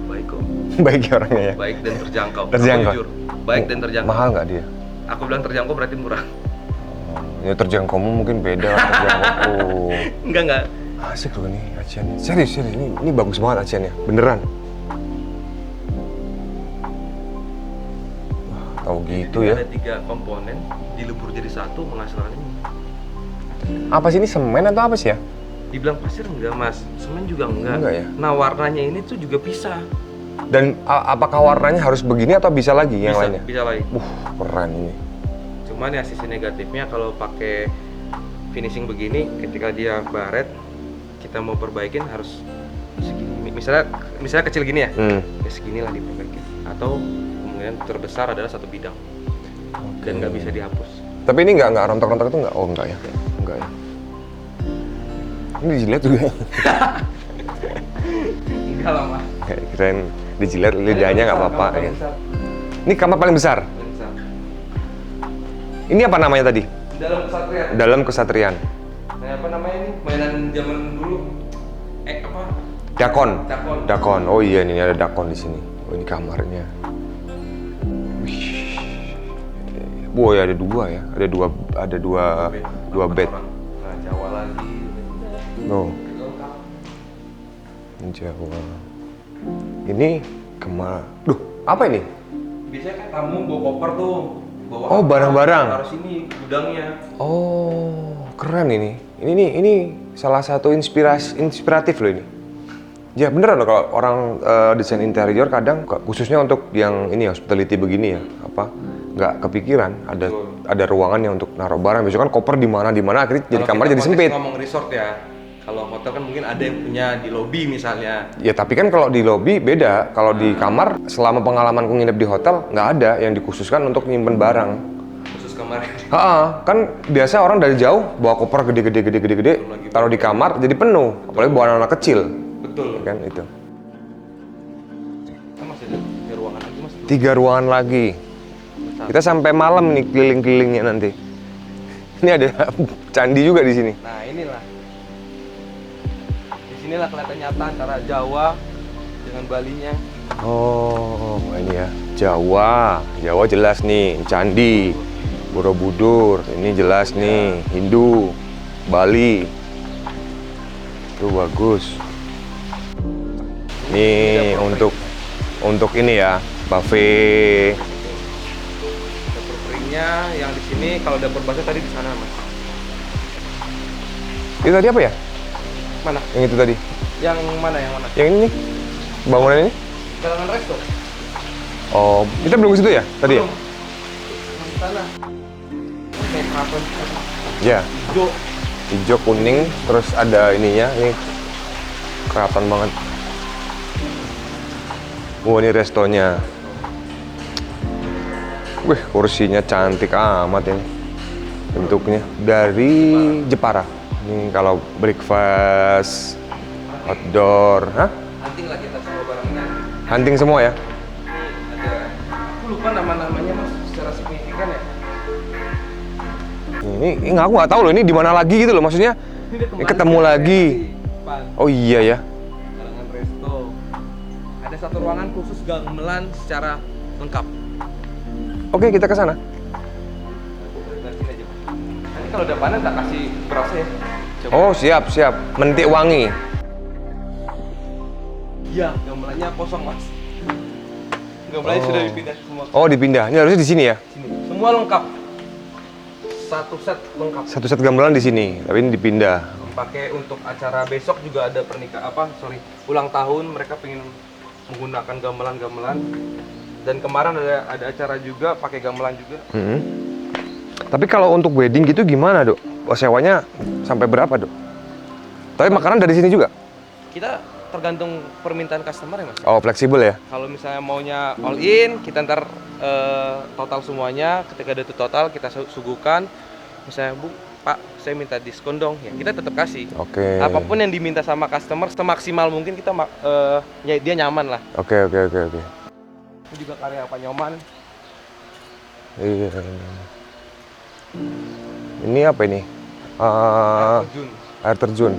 Baik kok. Baik ya orangnya ya. Baik dan terjangkau. Terjangkau. Aku jujur, baik dan terjangkau. Mahal nggak dia? Aku bilang terjangkau berarti murah. Ya terjangkaumu mungkin beda lah terjangkau. Enggak. Asik loh ini aciannya. Serius, ini bagus banget aciannya, beneran. Wah, tahu gitu ya. Ada 3 komponen dilebur jadi satu menghasilkan ini. Apa sih ini, semen atau apa sih ya? Dibilang pasir enggak mas, semen juga enggak. Enggak ya? Nah warnanya ini tuh juga bisa. Dan apakah warnanya harus begini atau bisa lagi yang lainnya? Bisa lagi. Keren ini. Cuman ya sisi negatifnya kalau pakai finishing begini, ketika dia baret, kita mau perbaikin harus segini. Misalnya kecil gini ya, ya seginilah diperbaikin. Atau kemungkinan terbesar adalah 1 bidang. Dan nggak bisa dihapus. Tapi ini nggak rontok-rontok itu nggak? Oh enggak ya? Enggak ya? Ini dijilat juga? Enggak lah mas. Kirain dijilat lidahnya nggak apa-apa ya. Ini kamar paling besar? Ini apa namanya tadi? Dalam kesatrian. Dalam kesatrian. Nah, apa namanya ini? Mainan zaman dulu. Apa? Dakon. Oh iya, ini ada dakon di sini. Oh ini kamarnya. Wih. Wow, ya ada 2 ya. Ada dua bed. Nah, Jawa lagi. Oh. Ini Jawa. Ini kamar. Duh, apa ini? Biasanya kan tamu bawa koper tuh. Bawa Oh, barang-barang. Harus ini gudangnya. Oh, keren ini. Ini salah satu inspiratif loh ini. Ya beneran loh kalau orang desain interior kadang khususnya untuk yang ini hospitality begini ya, apa nggak kepikiran Betul. ada ruangan yang untuk naruh barang. Besok kan koper di mana akhirnya jadi Kalau kamar kita jadi konteks sempit. ngomong resort ya. Kalau hotel kan mungkin ada yang punya di lobi misalnya. Ya tapi kan kalau di lobi beda. Kalau di kamar selama pengalamanku nginep di hotel nggak ada yang dikhususkan untuk nyimpen barang. Khusus kamar. Kan biasa orang dari jauh bawa koper gede, taruh di kamar jadi penuh. Apalagi bawa anak kecil, Betul. ya kan itu. Kita masih ada 3 ruangan lagi mas. 3 ruangan lagi. Kita sampai malam nih keliling-kelilingnya nanti. Ini ada candi juga di sini. Nah inilah. Di sinilah kelihatan nyata antara Jawa dengan Balinya. Oh, ini ya. Jawa jelas nih, candi. Borobudur, ini jelas nih, Hindu, Bali. Itu bagus. Ini untuk ini ya, buffet. Dapur keringnya yang di sini kalau dapur basah tadi di sana mas. Itu tadi apa ya? Mana? Yang itu tadi. Yang mana yang mana? Yang ini nih. Bangunan ini? Galangan resto. Oh, kita belum ke situ ya tadi ya? Belum. Di sana. Kayak keraton Ya, hijau. hijau kuning, terus ada ininya, ini keraton banget. Wah, ini restonya. Wih, kursinya cantik amat ini. Bentuknya dari Jepara. Ini kalau breakfast, outdoor, hah? Hunting lah kita semua barangnya. Hunting semua ya? Ini ada. Aku lupa nama-namanya mas secara signifikan ya. Ini aku nggak tahu loh, ini di mana lagi gitu loh, maksudnya ini ketemu lagi. Oh iya ya. Galangan resto. Ada satu ruangan khusus gamelan secara lengkap. Oke, kita ke sana. Nanti aja. Nanti kalau udah panen tak kasih beras ya. Coba. Oh, siap. Mentik wangi. Iya, gamelannya kosong mas. Gamelannya Oh. sudah dipindah semua. Oh, dipindah. Ini harusnya di sini ya. Sini. Semua lengkap. Satu set lengkap. Satu set gamelan di sini, tapi ini dipindah. Dipakai untuk acara besok juga ada ulang tahun mereka pengen menggunakan gamelan-gamelan. Dan kemarin ada acara juga pakai gamelan juga. Mm-hmm. Tapi kalau untuk wedding gitu gimana, Dok? Oh, sewanya sampai berapa, Dok? Tapi makanan dari sini juga? Kita tergantung permintaan customer ya mas. Oh, fleksibel ya? Kalau misalnya maunya all in, kita ntar total semuanya. Ketika ada itu total, kita suguhkan. Misalnya, Bu, Pak, saya minta diskon dong. Ya, kita tetap kasih. Oke. Apapun yang diminta sama customer, semaksimal mungkin kita ya, dia nyaman lah. Oke. Ini juga karya Pak Nyoman. Iya. Ini apa ini? Terjun. Air terjun.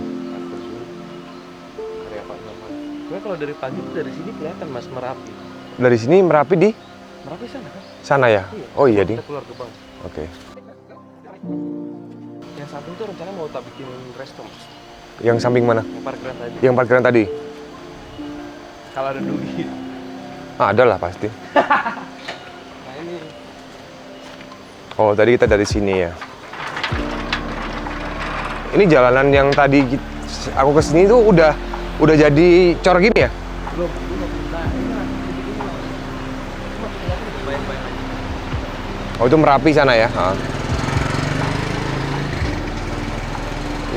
Karya Pak Nyoman. Sebenarnya kalau dari pagi itu dari sini kelihatan mas Merapi. Dari sini Merapi di Merapi sana kan? sana ya? Iya. Oh iya, Ding. Kita keluar gerbang. Oke. Yang samping tuh rencana mau tak bikin resto mas. Yang samping mana? Yang parkiran tadi. Yang parkiran tadi? Kalau ada duit. Ada lah pasti. Nah ini. Oh, tadi kita dari sini ya. Ini jalanan yang tadi aku kesini tuh udah jadi cor gini ya? Belum. Nah ini lah. Cuma kelihatan bayang-bayang aja. Oh, itu Merapi sana ya?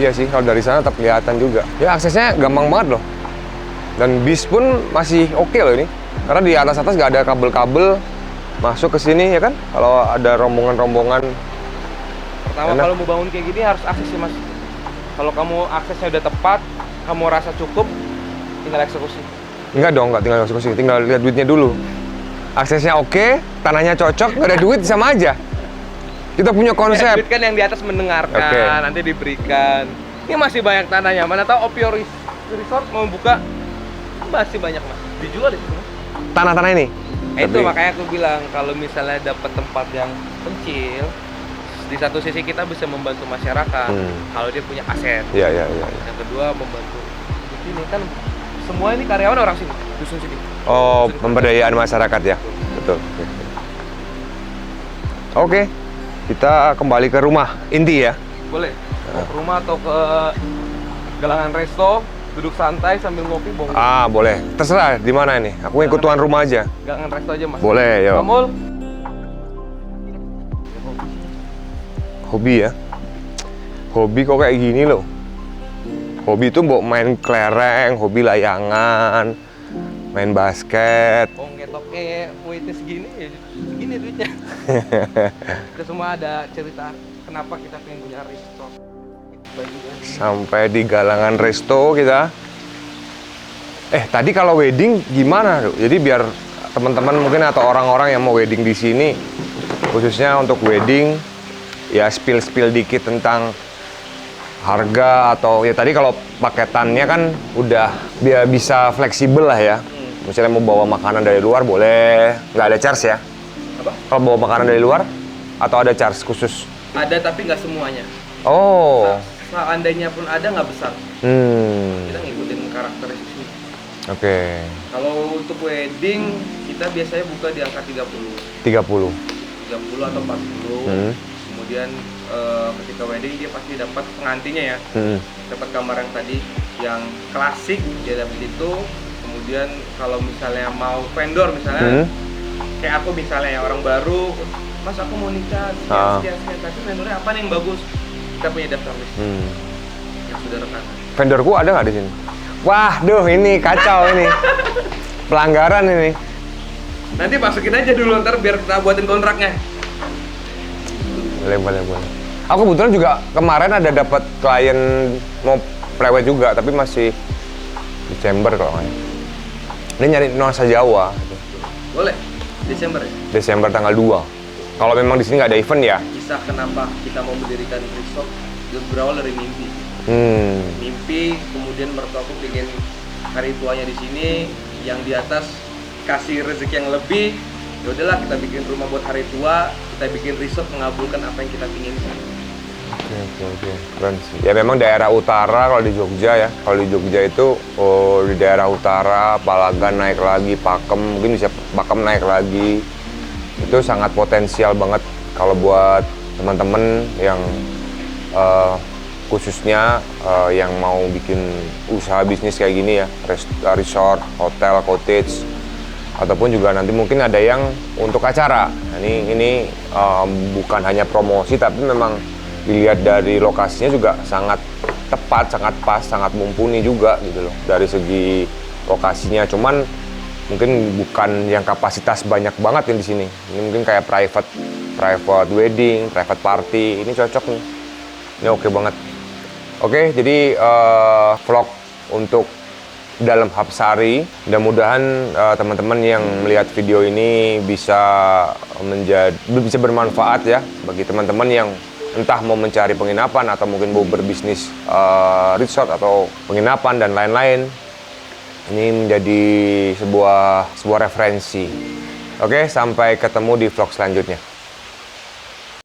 Iya sih, kalau dari sana tetap kelihatan juga. Ya, aksesnya gampang banget loh. Dan bis pun masih oke loh ini. Karena di atas-atas nggak ada kabel-kabel masuk ke sini ya kan? Kalau ada rombongan-rombongan. Pertama Enak. kalau mau bangun kayak gini harus akses sih mas. Kalau kamu aksesnya udah tepat, kamu rasa cukup, tinggal eksekusi. Enggak dong, nggak tinggal eksekusi. Tinggal lihat duitnya dulu. Aksesnya oke, tanahnya cocok, nggak ada duit sama aja. Kita punya konsep. Duit kan yang di atas mendengarkan, Oke. nanti diberikan. Ini masih banyak tanahnya. Mana tahu Opio Resort mau buka, masih banyak mas. Dijual di situ. Tanah-tanah ini. Itu Tapi- makanya aku bilang kalau misalnya dapat tempat yang kecil, di satu sisi kita bisa membantu masyarakat kalau dia punya aset. Iya. Yang kedua membantu di sini kan semua ini karyawan orang sini, dusun sini. Oh, pemberdayaan masyarakat ya. Betul. Oke. Kita kembali ke rumah inti ya. Boleh mau ke rumah atau ke Galangan Resto, duduk santai sambil ngopi bongkar. Ah, boleh. Terserah di mana ini. Aku ikut tuan rumah aja. Galangan Resto aja mas. Boleh, yo. Kamul. Hobi ya. Hobi kok kayak gini loh. Hobi itu mau main kelereng, hobi layangan, main basket. Oh ngetok kayak weight segini ya segini duitnya. Kita semua ada cerita kenapa kita pengen punya resto. Sampai di galangan resto kita. Tadi kalau wedding gimana? Jadi biar teman-teman mungkin atau orang-orang yang mau wedding di sini, khususnya untuk wedding, ya spill dikit tentang harga atau ya tadi kalau paketannya kan udah biar bisa fleksibel lah ya. Misalnya mau bawa makanan dari luar boleh, nggak ada charge ya? Apa? Kalau bawa makanan dari luar atau ada charge khusus? Ada tapi nggak semuanya. Oh. Seandainya pun ada nggak besar. Kita ngikutin karakteristiknya. Oke. Kalau untuk wedding kita biasanya buka di angka 30 atau 40. Kemudian ketika wedding dia pasti dapat pengantinnya ya, dapat kamar yang tadi yang klasik dia dapat itu. Kemudian kalau misalnya mau vendor misalnya, kayak aku misalnya ya orang baru, mas aku mau nikah sekian, tapi vendornya apa nih yang bagus? Kita punya daftar list yang sudah rekanan. Vendorku ada nggak di sini? Wah, duh ini kacau ini. Pelanggaran ini. Nanti masukin aja dulu ntar biar kita buatin kontraknya. Boleh. Aku kebetulan juga kemarin ada dapat klien mau prewed juga, tapi masih Desember kalau nggak. Dia nyari nuansa Jawa. Boleh, Desember ya? Desember tanggal 2. Kalau memang di sini nggak ada event ya. Kisah kenapa kita mau mendirikan resort berawal dari mimpi. Mimpi, kemudian mertuaku pengen hari tuanya di sini, yang di atas kasih rezeki yang lebih. Ya udahlah kita bikin rumah buat hari tua, kita bikin resort mengabulkan apa yang kita inginkan. Oke. Keren sih. Ya memang daerah utara kalau di Jogja ya. Kalau di Jogja itu di daerah utara, Palagan naik lagi, Pakem, mungkin bisa Pakem naik lagi. Itu sangat potensial banget kalau buat teman-teman yang khususnya yang mau bikin usaha bisnis kayak gini ya, resort, hotel, cottage, ataupun juga nanti mungkin ada yang untuk acara. Nah, ini bukan hanya promosi tapi memang dilihat dari lokasinya juga sangat tepat, sangat pas, sangat mumpuni juga gitu loh dari segi lokasinya. Cuman mungkin bukan yang kapasitas banyak banget yang di sini. Ini mungkin kayak private wedding, private party. Ini cocok nih. Ini oke banget. Oke, jadi vlog untuk dalam Hapsari. Mudah-mudahan teman-teman yang melihat video ini bisa bermanfaat ya bagi teman-teman yang entah mau mencari penginapan atau mungkin mau berbisnis resort atau penginapan dan lain-lain. Ini menjadi sebuah referensi. Oke, sampai ketemu di vlog selanjutnya.